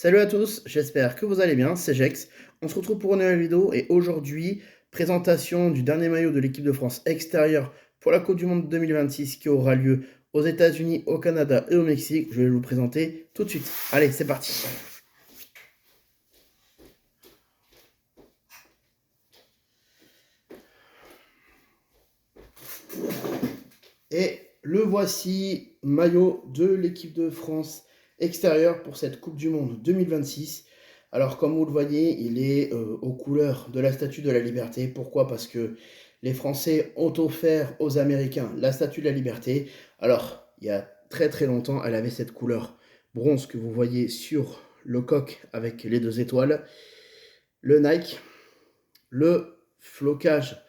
Salut à tous, j'espère que vous allez bien, c'est Jex. On se retrouve pour une nouvelle vidéo et aujourd'hui, présentation du dernier maillot de l'équipe de France extérieure pour la Coupe du Monde 2026 qui aura lieu aux États-Unis, au Canada et au Mexique. Je vais vous le présenter tout de suite. Allez, c'est parti. Et le voici, maillot de l'équipe de France extérieure pour cette Coupe du Monde 2026. Alors comme vous le voyez, il est aux couleurs de la Statue de la Liberté. Pourquoi? Parce que les Français ont offert aux Américains la Statue de la Liberté. Alors, il y a très très longtemps, elle avait cette couleur bronze que vous voyez sur le coq avec les deux étoiles. Le Nike, le flocage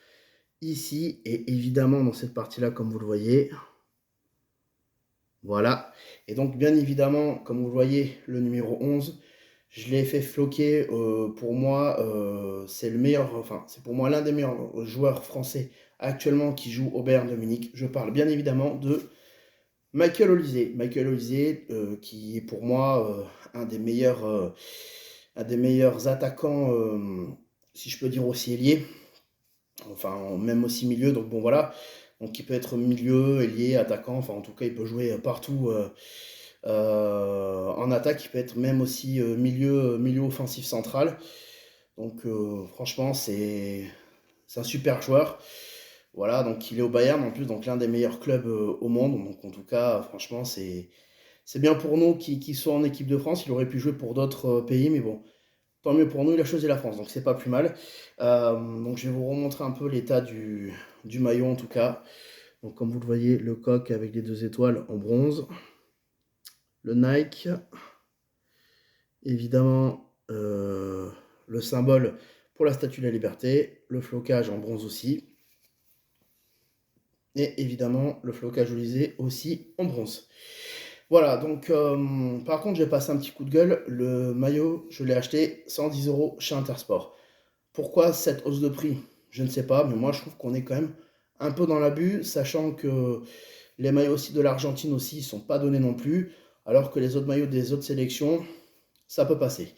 ici et évidemment dans cette partie-là, comme vous le voyez, voilà. Et donc, bien évidemment, comme vous le voyez, le numéro 11, je l'ai fait floquer. Pour moi, c'est le meilleur, enfin, c'est pour moi l'un des meilleurs joueurs français actuellement qui joue au Bayern de Munich. Je parle bien évidemment de Michael Olise. Michael Olise, qui est pour moi un des meilleurs attaquants, si je peux dire aussi ailier, enfin, même aussi milieu. Donc, bon, voilà. Donc, il peut être milieu, ailier, attaquant. Enfin, en tout cas, il peut jouer partout. En attaque, il peut être même aussi milieu offensif central. Donc franchement, c'est un super joueur. Voilà, donc il est au Bayern en plus, donc l'un des meilleurs clubs au monde. Donc en tout cas, franchement, c'est bien pour nous qu'il soit en équipe de France. Il aurait pu jouer pour d'autres pays, mais bon, tant mieux pour nous, il a choisi la France, donc c'est pas plus mal. Donc je vais vous remontrer un peu l'état du maillot en tout cas. Donc comme vous le voyez, le coq avec les deux étoiles en bronze. Le Nike, évidemment le symbole pour la Statue de la Liberté, le flocage en bronze aussi, et évidemment le flocage Olysée aussi en bronze. Voilà, donc par contre j'ai passé un petit coup de gueule, le maillot je l'ai acheté 110 € chez Intersport. Pourquoi cette hausse de prix? Je ne sais pas, mais moi je trouve qu'on est quand même un peu dans l'abus, sachant que les maillots aussi de l'Argentine aussi ne sont pas donnés non plus, alors que les autres maillots des autres sélections, ça peut passer.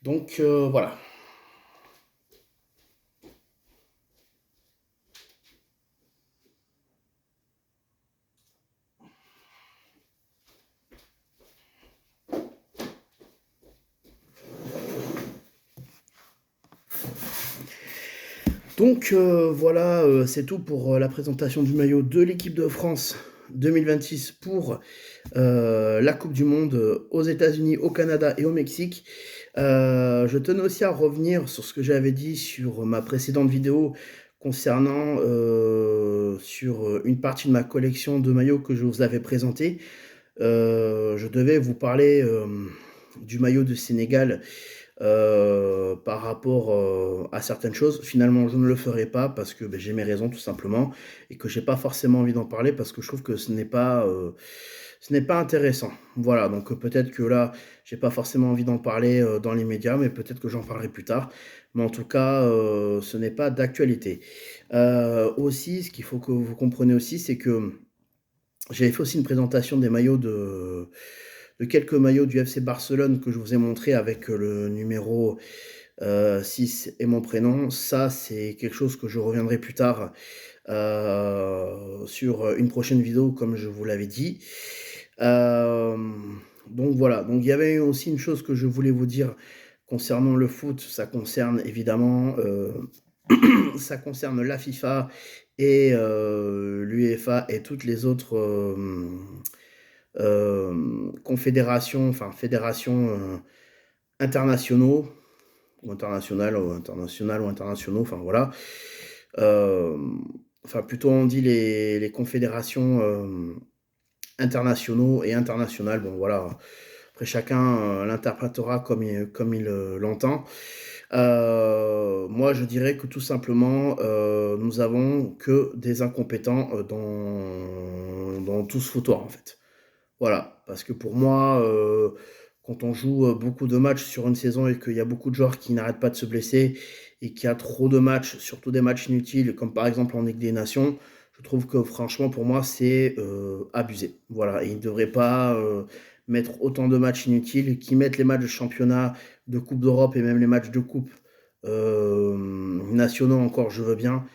Donc voilà. Donc voilà, c'est tout pour la présentation du maillot de l'équipe de France 2026 pour la Coupe du Monde aux États-Unis, au Canada et au Mexique. Je tenais aussi à revenir sur ce que j'avais dit sur ma précédente vidéo concernant sur une partie de ma collection de maillots que je vous avais présenté. Je devais vous parler du maillot du Sénégal par rapport à certaines choses. Finalement, je ne le ferai pas parce que j'ai mes raisons tout simplement et que j'ai pas forcément envie d'en parler parce que je trouve que ce n'est pas intéressant. Voilà, donc peut-être que là, j'ai pas forcément envie d'en parler dans les médias, mais peut-être que j'en parlerai plus tard. Mais en tout cas, ce n'est pas d'actualité. Aussi, ce qu'il faut que vous compreniez aussi, c'est que j'avais fait aussi une présentation des maillots de quelques maillots du FC Barcelone que je vous ai montré avec le numéro 6 et mon prénom. Ça, c'est quelque chose que je reviendrai plus tard sur une prochaine vidéo, comme je vous l'avais dit. Euh, donc voilà, donc il y avait aussi une chose que je voulais vous dire concernant le foot, ça concerne évidemment ça concerne la FIFA et l'UEFA et toutes les autres confédérations, enfin fédérations internationaux ou internationaux, enfin voilà. Euh, enfin plutôt on dit les confédérations internationaux et internationales. Bon voilà, après chacun l'interprétera comme il l'entend. Moi je dirais que tout simplement nous avons que des incompétents dans tout ce foutoir en fait. Voilà, parce que pour moi, quand on joue beaucoup de matchs sur une saison et qu'il y a beaucoup de joueurs qui n'arrêtent pas de se blesser et qu'il y a trop de matchs, surtout des matchs inutiles, comme par exemple en Ligue des Nations, je trouve que franchement, pour moi, c'est abusé. Voilà, et il ne devrait pas mettre autant de matchs inutiles, qui mettent les matchs de championnat, de Coupe d'Europe et même les matchs de coupe nationaux encore, je veux bien.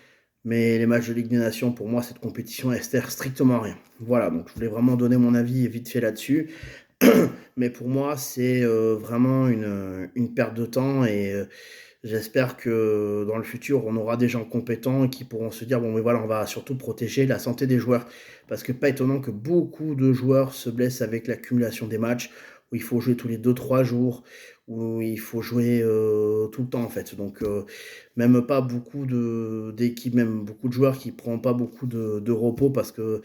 Mais les matchs de Ligue des Nations, pour moi, cette compétition, elle sert strictement à rien. Voilà, donc je voulais vraiment donner mon avis vite fait là-dessus. Mais pour moi, c'est vraiment une perte de temps et j'espère que dans le futur, on aura des gens compétents qui pourront se dire, bon, mais voilà, on va surtout protéger la santé des joueurs. Parce que pas étonnant que beaucoup de joueurs se blessent avec l'accumulation des matchs, où il faut jouer tous les 2, 3 jours, où il faut jouer tout le temps, en fait. Donc, même pas beaucoup d'équipes, même beaucoup de joueurs qui ne prennent pas beaucoup de repos parce que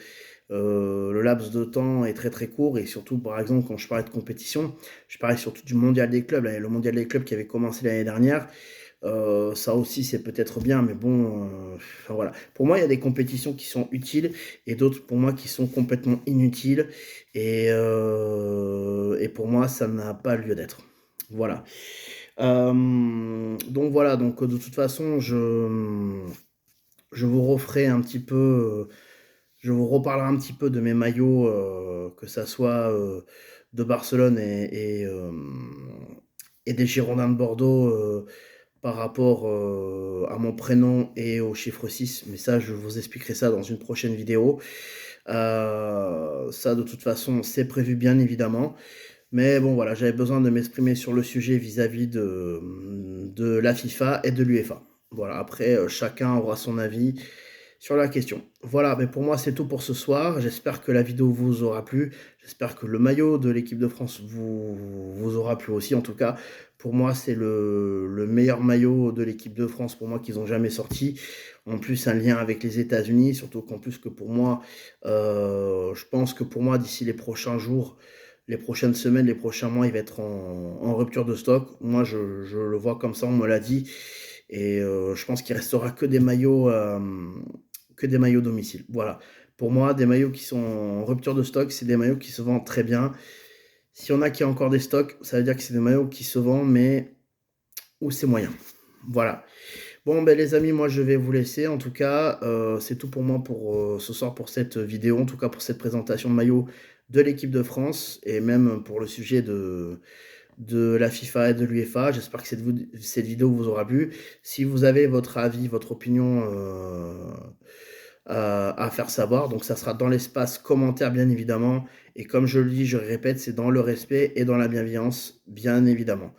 le laps de temps est très très court et surtout par exemple quand je parlais de compétition, je parlais surtout du mondial des clubs, le mondial des clubs qui avait commencé l'année dernière. Ça aussi c'est peut-être bien mais bon enfin, voilà. Pour moi il y a des compétitions qui sont utiles et d'autres pour moi qui sont complètement inutiles et pour moi ça n'a pas lieu d'être. Voilà. Donc voilà, donc de toute façon je vous referai un petit peu je vous reparlerai un petit peu de mes maillots, que ça soit de Barcelone et des Girondins de Bordeaux par rapport à mon prénom et au chiffre 6. Mais ça, je vous expliquerai ça dans une prochaine vidéo. Ça, de toute façon, c'est prévu bien évidemment. Mais bon, voilà, j'avais besoin de m'exprimer sur le sujet vis-à-vis de la FIFA et de l'UEFA. Voilà, après, chacun aura son avis sur la question. Voilà, mais pour moi, c'est tout pour ce soir. J'espère que la vidéo vous aura plu. J'espère que le maillot de l'équipe de France vous aura plu aussi. En tout cas, pour moi, c'est le meilleur maillot de l'équipe de France pour moi qu'ils ont jamais sorti. En plus, un lien avec les États-Unis, surtout qu'en plus que pour moi, je pense que pour moi, d'ici les prochains jours, les prochaines semaines, les prochains mois, il va être en rupture de stock. Moi, je le vois comme ça, on me l'a dit. Et je pense qu'il restera que des maillots domicile. Voilà. Pour moi, des maillots qui sont en rupture de stock, c'est des maillots qui se vendent très bien. S'il y en a qui ont encore des stocks, ça veut dire que c'est des maillots qui se vendent, mais où c'est moyen. Voilà. Bon, ben les amis, moi je vais vous laisser. En tout cas, c'est tout pour moi pour ce soir pour cette vidéo, en tout cas pour cette présentation de maillot de l'équipe de France et même pour le sujet de la FIFA et de l'UEFA. J'espère que cette vidéo vous aura plu. Si vous avez votre avis, votre opinion à faire savoir, donc ça sera dans l'espace commentaire bien évidemment. Et comme je le dis, je le répète, c'est dans le respect et dans la bienveillance, bien évidemment.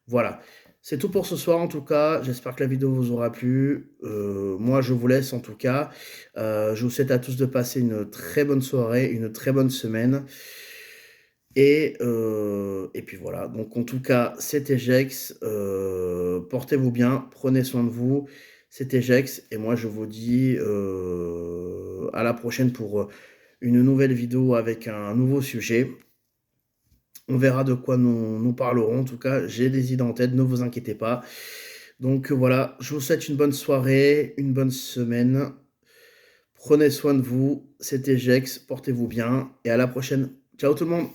Voilà. C'est tout pour ce soir en tout cas. J'espère que la vidéo vous aura plu. Moi, je vous laisse en tout cas. Je vous souhaite à tous de passer une très bonne soirée, une très bonne semaine. Et puis voilà, donc en tout cas, c'était Jex, portez-vous bien, prenez soin de vous, c'était Jex, et moi je vous dis à la prochaine pour une nouvelle vidéo avec un nouveau sujet. On verra de quoi nous parlerons, en tout cas, j'ai des idées en tête, ne vous inquiétez pas. Donc voilà, je vous souhaite une bonne soirée, une bonne semaine, prenez soin de vous, c'était Jex, portez-vous bien, et à la prochaine. Ciao tout le monde!